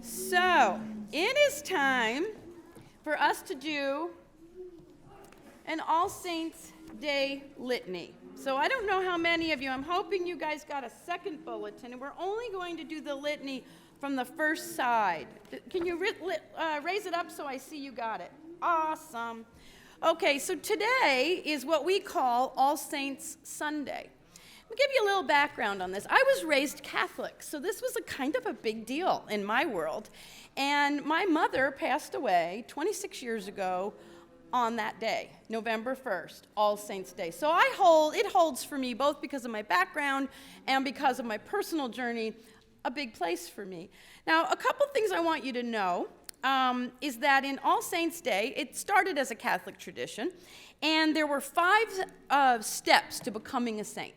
So, it is time for us to do an All Saints Day litany. So I don't know how many of you, I'm hoping you guys got a second bulletin, and we're only going to do the litany from the first side. Can you raise it up so I see you got it? Awesome. Okay, so today is what we call All Saints Sunday. I'll give you a little background on this. I was raised Catholic, so this was a kind of a big deal in my world. And my mother passed away 26 years ago on that day, November 1st, All Saints Day. So it holds for me, both because of my background and because of my personal journey, a big place for me. Now, a couple things I want you to know is that in All Saints Day, it started as a Catholic tradition, and there were 5 steps to becoming a saint.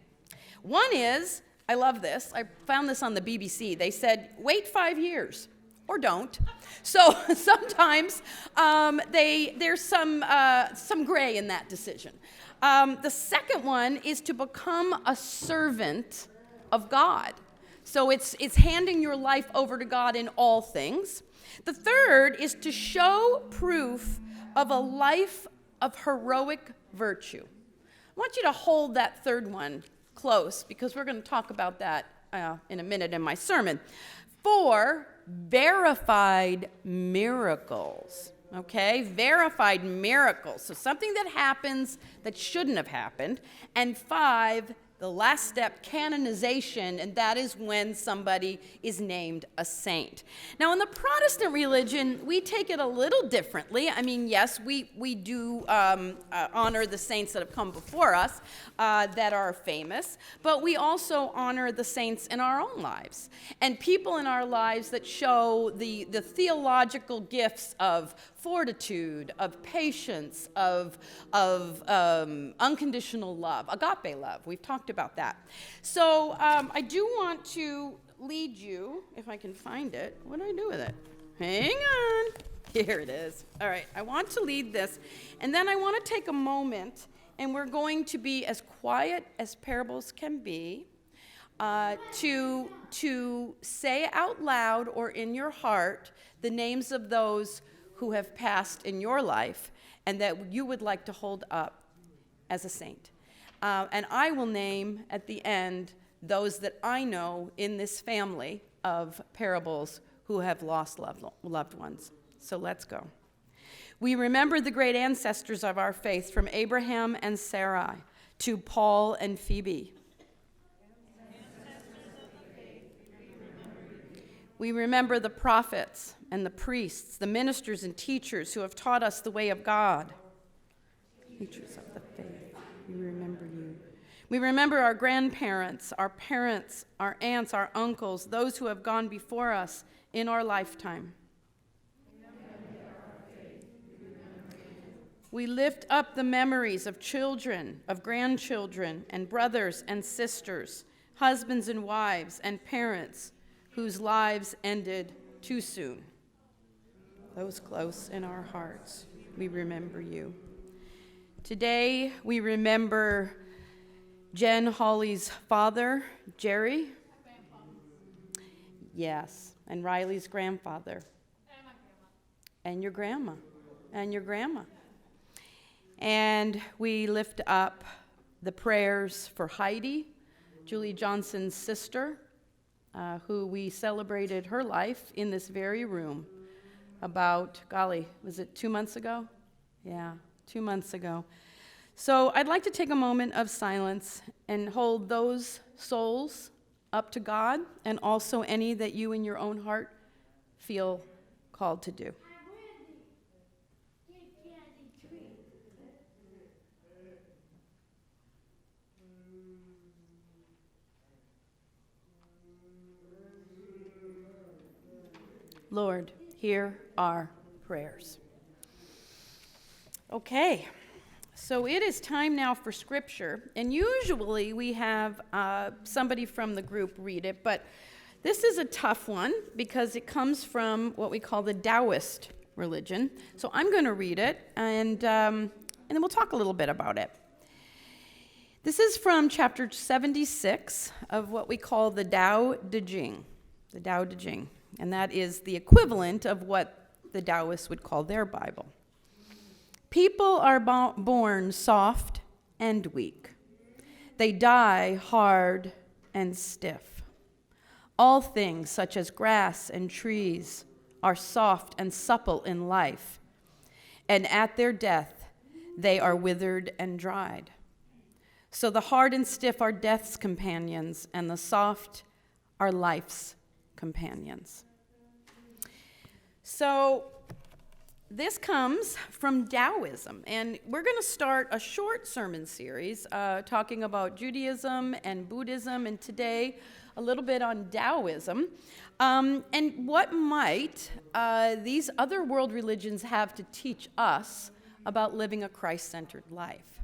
One is, I love this, I found this on the BBC, they said, wait 5 years, or don't. So sometimes there's some gray in that decision. The second one is to become a servant of God. So it's handing your life over to God in all things. The third is to show proof of a life of heroic virtue. I want you to hold that third one close, because we're going to talk about that in a minute in my sermon. 4, verified miracles. Okay, verified miracles. So something that happens that shouldn't have happened. And 5, the last step, canonization, and that is when somebody is named a saint. Now, in the Protestant religion, we take it a little differently. I mean, yes, we do honor the saints that have come before us that are famous, but we also honor the saints in our own lives and people in our lives that show the theological gifts of fortitude, of patience, of unconditional love, agape love. We've talked about that. So I do want to lead you, if I can find it. What do I do with it? Hang on. Here it is. All right, I want to lead this, and then I want to take a moment, and we're going to be as quiet as parables can be, to say out loud or in your heart the names of those who have passed in your life and that you would like to hold up as a saint. And I will name at the end those that I know in this family of parables who have lost loved ones. So let's go. We remember the great ancestors of our faith, from Abraham and Sarai to Paul and Phoebe. We remember the prophets and the priests, the ministers and teachers who have taught us the way of God. Teachers of the faith, we remember you. We remember our grandparents, our parents, our aunts, our uncles, those who have gone before us in our lifetime. We lift up the memories of children, of grandchildren, and brothers and sisters, husbands and wives, and parents whose lives ended too soon. Those close in our hearts, we remember you. Today, we remember Jen Hawley's father, Jerry. Yes, and Riley's grandfather. And your grandma. And your grandma. And we lift up the prayers for Heidi, Julie Johnson's sister, who we celebrated her life in this very room about, was it 2 months ago? Yeah, 2 months ago. So I'd like to take a moment of silence and hold those souls up to God, and also any that you in your own heart feel called to do. Lord, hear our prayers. Okay, so it is time now for scripture, and usually we have somebody from the group read it, but this is a tough one because it comes from what we call the Taoist religion. So I'm going to read it, and then we'll talk a little bit about it. This is from chapter 76 of what we call the Tao Te Ching. The Tao Te Ching. and that is the equivalent of what the Taoists would call their Bible. People are born soft and weak. They die hard and stiff. All things, such as grass and trees, are soft and supple in life, and at their death they are withered and dried. So the hard and stiff are death's companions, and the soft are life's companions. So this comes from Taoism, and we're going to start a short sermon series talking about Judaism and Buddhism, and today a little bit on Taoism, and what might these other world religions have to teach us about living a Christ-centered life.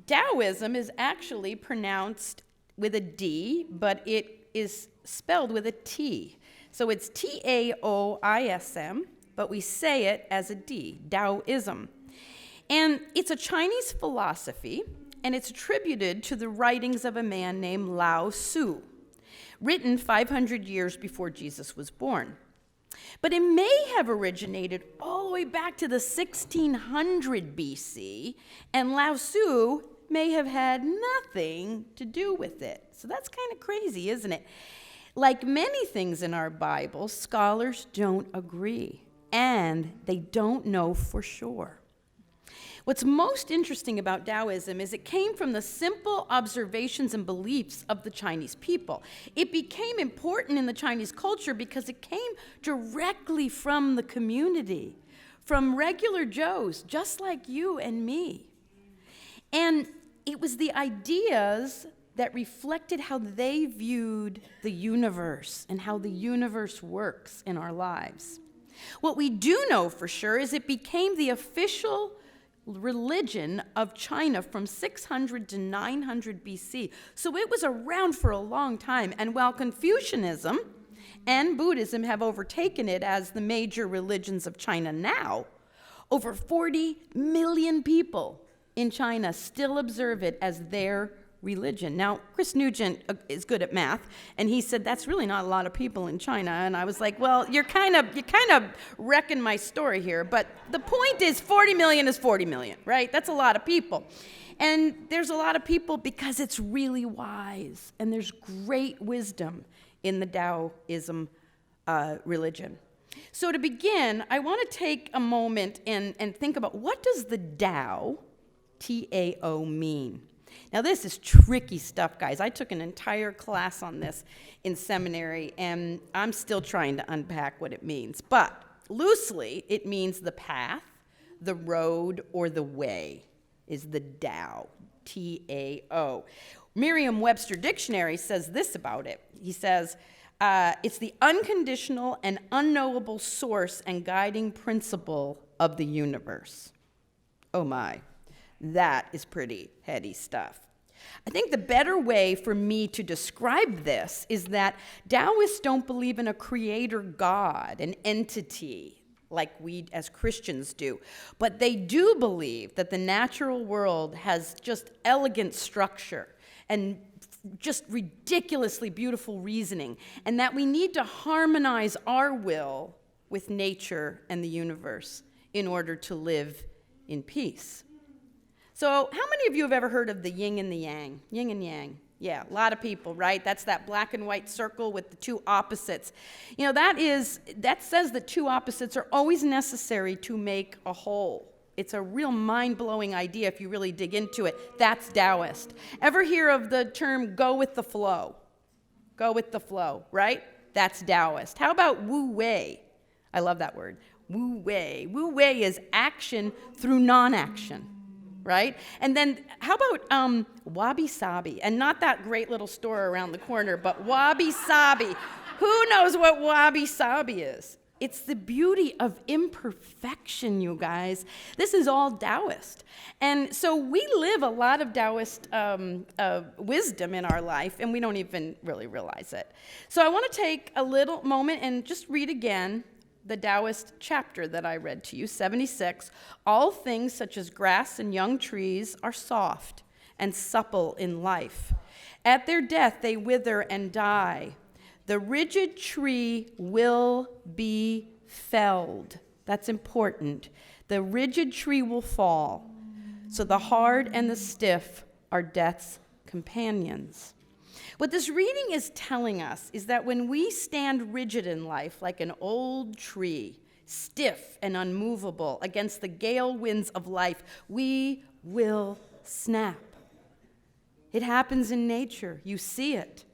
Taoism is actually pronounced with a D, but it is spelled with a T. So it's Taoism, but we say it as a D, Taoism. And it's a Chinese philosophy, and it's attributed to the writings of a man named Lao Tzu, written 500 years before Jesus was born. But it may have originated all the way back to the 1600 BC, and Lao Tzu may have had nothing to do with it. So that's kind of crazy, isn't it? Like many things in our Bible, scholars don't agree, and they don't know for sure. What's most interesting about Taoism is it came from the simple observations and beliefs of the Chinese people. It became important in the Chinese culture because it came directly from the community, from regular Joes, just like you and me. And it was the ideas that reflected how they viewed the universe and how the universe works in our lives. What we do know for sure is it became the official religion of China from 600 to 900 BC. So it was around for a long time. And while Confucianism and Buddhism have overtaken it as the major religions of China now, over 40 million people in China still observe it as their religion. Now, Chris Nugent is good at math, and he said that's really not a lot of people in China. And I was like, well, you kind of wrecking my story here. But the point is 40 million is 40 million, right? That's a lot of people. And there's a lot of people because it's really wise, and there's great wisdom in the Taoism religion. So to begin, I want to take a moment and think about what does the Tao, T-A-O, mean? Now, this is tricky stuff, guys. I took an entire class on this in seminary, and I'm still trying to unpack what it means. But loosely, it means the path, the road, or the way is the Tao, T-A-O. Merriam-Webster Dictionary says this about it. He says, it's the unconditional and unknowable source and guiding principle of the universe. Oh, my. That is pretty heady stuff. I think the better way for me to describe this is that Taoists don't believe in a creator God, an entity, like we as Christians do. But they do believe that the natural world has just elegant structure and just ridiculously beautiful reasoning, and that we need to harmonize our will with nature and the universe in order to live in peace. So how many of you have ever heard of the yin and the yang? Yin and yang. Yeah, a lot of people, right? That's that black and white circle with the two opposites. You know, that says that two opposites are always necessary to make a whole. It's a real mind-blowing idea if you really dig into it. That's Taoist. Ever hear of the term go with the flow? Go with the flow, right? That's Taoist. How about Wu Wei? I love that word. Wu Wei. Wu Wei is action through non-action. Right? And then how about Wabi Sabi? And not that great little store around the corner, but Wabi Sabi. Who knows what Wabi Sabi is? It's the beauty of imperfection, you guys. This is all Taoist. And so we live a lot of Taoist wisdom in our life, and we don't even really realize it. So I want to take a little moment and just read again the Taoist chapter that I read to you, 76. All things such as grass and young trees are soft and supple in life. At their death they wither and die. The rigid tree will be felled. That's important. The rigid tree will fall. So the hard and the stiff are death's companions. What this reading is telling us is that when we stand rigid in life like an old tree, stiff and unmovable against the gale winds of life, we will snap. It happens in nature. You see it.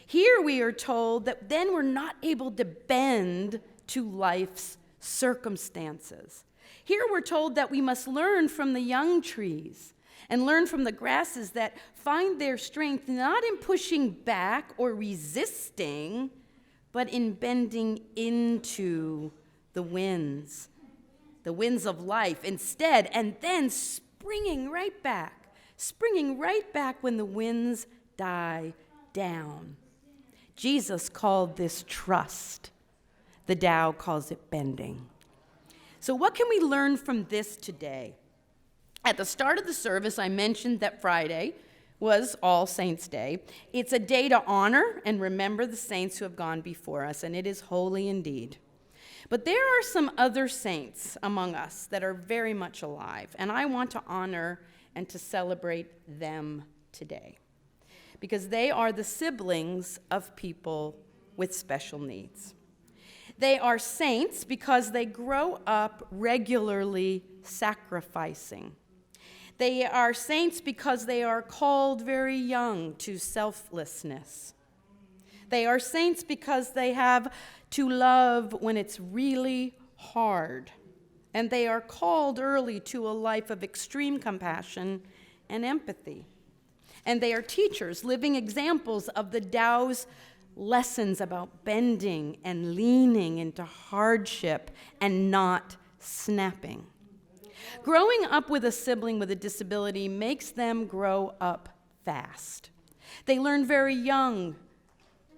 Here we are told that then we're not able to bend to life's circumstances. Here we're told that we must learn from the young trees and learn from the grasses that find their strength not in pushing back or resisting, but in bending into the winds of life instead, and then springing right back when the winds die down. Jesus called this trust. The Tao calls it bending. So what can we learn from this today? At the start of the service, I mentioned that Friday was All Saints' Day. It's a day to honor and remember the saints who have gone before us, and it is holy indeed. But there are some other saints among us that are very much alive, and I want to honor and to celebrate them today, because they are the siblings of people with special needs. They are saints because they grow up regularly sacrificing. They are saints because they are called very young to selflessness. They are saints because they have to love when it's really hard. And they are called early to a life of extreme compassion and empathy. And they are teachers, living examples of the Tao's lessons about bending and leaning into hardship and not snapping. Growing up with a sibling with a disability makes them grow up fast. They learn very young.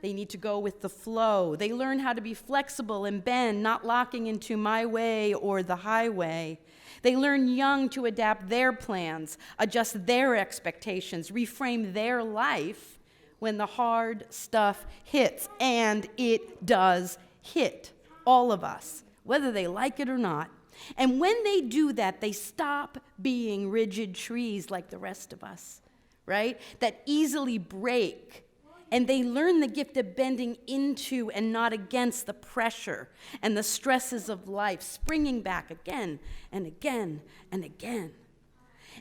They need to go with the flow. They learn how to be flexible and bend, not locking into my way or the highway. They learn young to adapt their plans, adjust their expectations, reframe their life when the hard stuff hits. And it does hit all of us, whether they like it or not. And when they do that, they stop being rigid trees like the rest of us, right? That easily break. And they learn the gift of bending into and not against the pressure and the stresses of life, springing back again and again and again.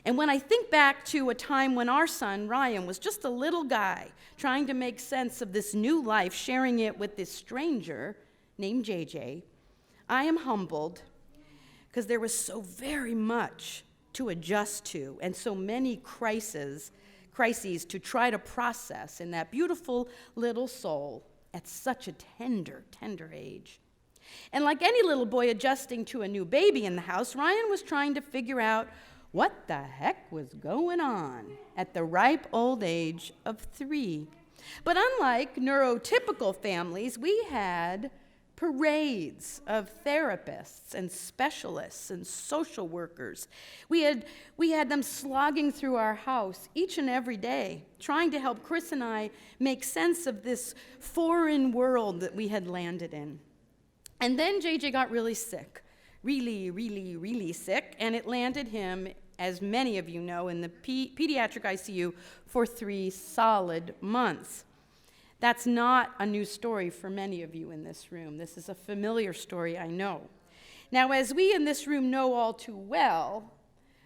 And when I think back to a time when our son, Ryan, was just a little guy trying to make sense of this new life, sharing it with this stranger named JJ, I am humbled because there was so very much to adjust to and so many crises to try to process in that beautiful little soul at such a tender age. And like any little boy adjusting to a new baby in the house, Ryan was trying to figure out what the heck was going on at the ripe old age of 3. But unlike neurotypical families, we had parades of therapists and specialists and social workers. We had them slogging through our house each and every day, trying to help Chris and I make sense of this foreign world that we had landed in. And then JJ got really sick, really sick, and it landed him, as many of you know, in the pediatric ICU for 3 solid months. That's not a new story for many of you in this room. This is a familiar story, I know. Now, as we in this room know all too well,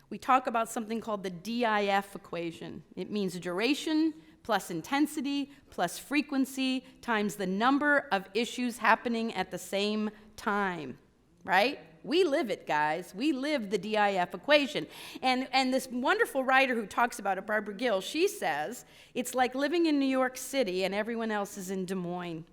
we talk about something called the DIF equation. It means duration plus intensity plus frequency times the number of issues happening at the same time, right? We live it, guys. We live the DIF equation. And this wonderful writer who talks about it, Barbara Gill, she says, it's like living in New York City and everyone else is in Des Moines.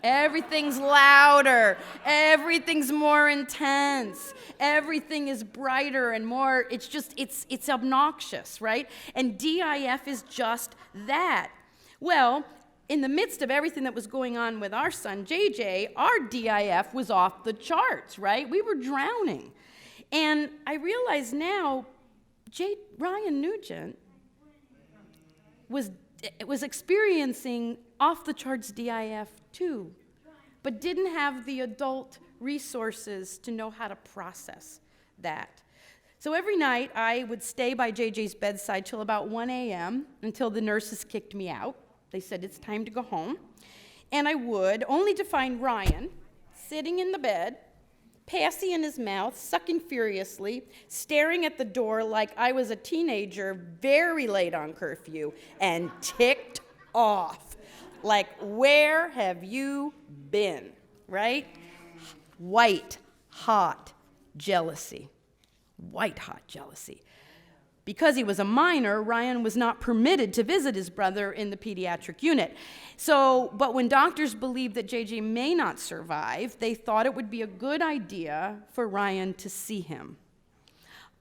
Everything's louder. Everything's more intense. Everything is brighter and more, it's obnoxious, right? And DIF is just that. Well, in the midst of everything that was going on with our son, JJ, our DIF was off the charts, right? We were drowning. And I realize now, Ryan Nugent was experiencing off-the-charts DIF too, but didn't have the adult resources to know how to process that. So every night, I would stay by JJ's bedside till about 1 a.m. until the nurses kicked me out. They said, it's time to go home. And I would, only to find Ryan sitting in the bed, passy in his mouth, sucking furiously, staring at the door like I was a teenager very late on curfew and ticked off. Like, where have you been, right? White hot jealousy. White hot jealousy. Because he was a minor, Ryan was not permitted to visit his brother in the pediatric unit. But when doctors believed that JJ may not survive, they thought it would be a good idea for Ryan to see him.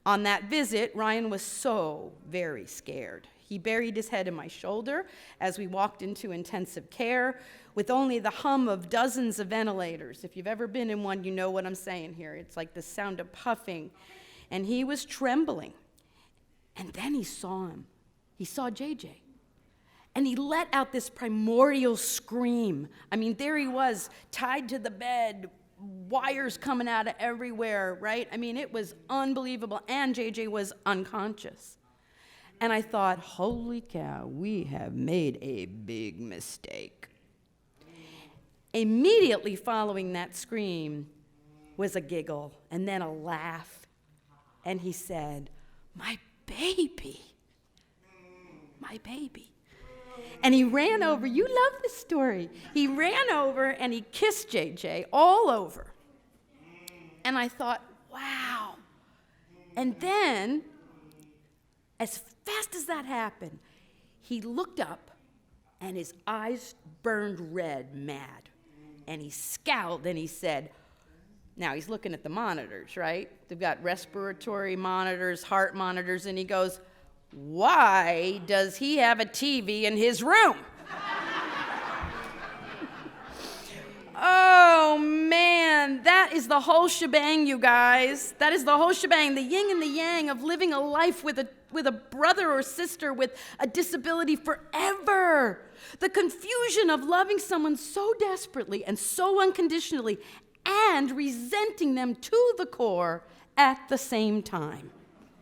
On that visit, Ryan was so very scared. He buried his head in my shoulder as we walked into intensive care with only the hum of dozens of ventilators. If you've ever been in one, you know what I'm saying here. It's like the sound of puffing. And he was trembling. And then he saw him. He saw JJ. And he let out this primordial scream. I mean, there he was, tied to the bed, wires coming out of everywhere, right? I mean, it was unbelievable. And JJ was unconscious. And I thought, holy cow, we have made a big mistake. Immediately following that scream was a giggle and then a laugh. And he said, my baby, my baby. And he ran over, you love this story. He ran over and he kissed JJ all over. And I thought, wow. And then, as fast as that happened, he looked up and his eyes burned red, mad. And he scowled and he said, now he's looking at the monitors, right? They've got respiratory monitors, heart monitors, and he goes, why does he have a TV in his room? Oh, man, that is the whole shebang, you guys. That is the whole shebang, the yin and the yang of living a life with a brother or sister with a disability forever. The confusion of loving someone so desperately and so unconditionally and resenting them to the core at the same time,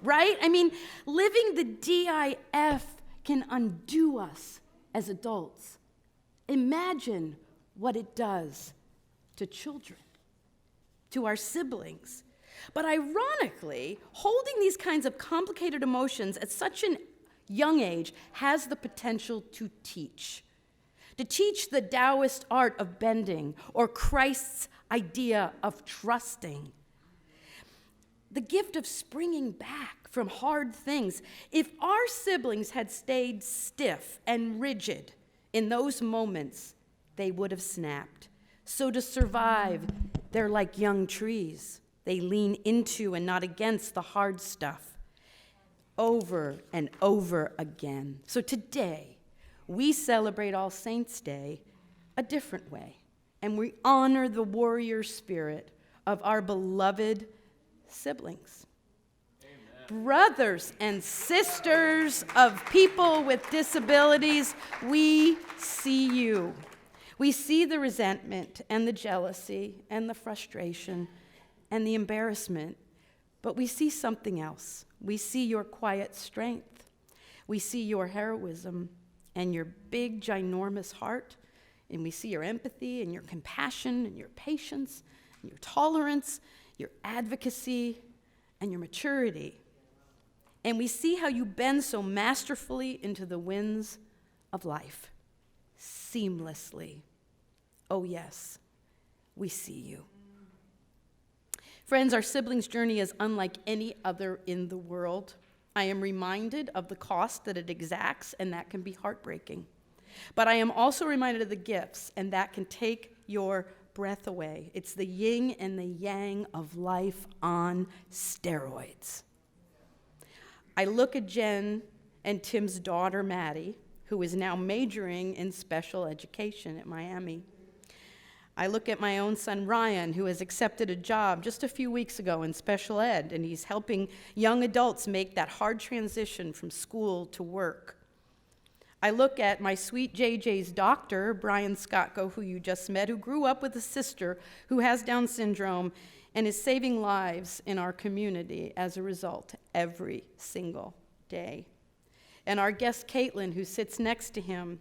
right? I mean, living the DIF can undo us as adults. Imagine what it does to children, to our siblings. But ironically, holding these kinds of complicated emotions at such a young age has the potential to teach the Taoist art of bending or Christ's idea of trusting. The gift of springing back from hard things. If our siblings had stayed stiff and rigid in those moments, they would have snapped. So to survive, they're like young trees. They lean into and not against the hard stuff over and over again. So today, we celebrate All Saints' Day a different way, and we honor the warrior spirit of our beloved siblings. Amen. Brothers and sisters of people with disabilities, we see you. We see the resentment and the jealousy and the frustration and the embarrassment, but we see something else. We see your quiet strength. We see your heroism and your big, ginormous heart, and we see your empathy and your compassion and your patience and your tolerance, your advocacy, and your maturity. And we see how you bend so masterfully into the winds of life, seamlessly. Oh yes, we see you. Friends, our siblings' journey is unlike any other in the world. I am reminded of the cost that it exacts, and that can be heartbreaking. But I am also reminded of the gifts, and that can take your breath away. It's the yin and the yang of life on steroids. I look at Jen and Tim's daughter, Maddie, who is now majoring in special education at Miami. I look at my own son, Ryan, who has accepted a job just a few weeks ago in special ed, and he's helping young adults make that hard transition from school to work. I look at my sweet JJ's doctor, Brian Skotko, who you just met, who grew up with a sister who has Down syndrome and is saving lives in our community as a result every single day. And our guest, Caitlin, who sits next to him,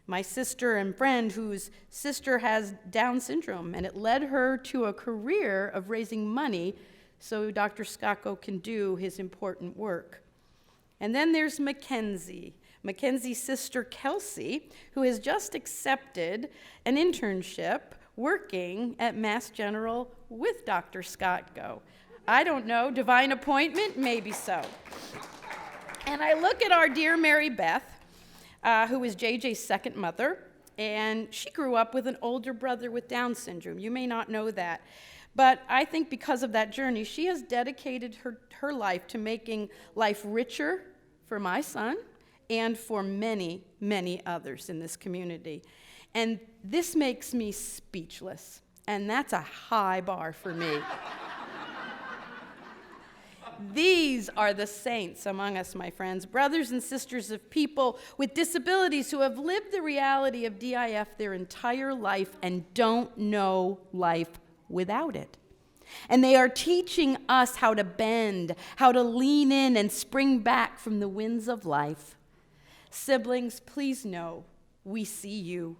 my sister and friend whose sister has Down syndrome, and it led her to a career of raising money so Dr. Skotko can do his important work. And then there's Mackenzie. Mackenzie's sister, Kelsey, who has just accepted an internship working at Mass General with Dr. Skotko. I don't know, divine appointment? Maybe so. And I look at our dear Mary Beth, who is JJ's second mother, and she grew up with an older brother with Down syndrome. You may not know that. But I think because of that journey, she has dedicated her life to making life richer for my son and for many, many others in this community. And this makes me speechless, and that's a high bar for me. These are the saints among us, my friends, brothers and sisters of people with disabilities who have lived the reality of DIF their entire life and don't know life without it. And they are teaching us how to bend, how to lean in and spring back from the winds of life. Siblings, please know we see you.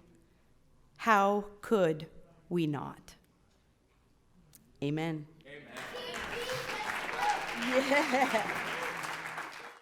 How could we not? Amen. Amen. Yeah.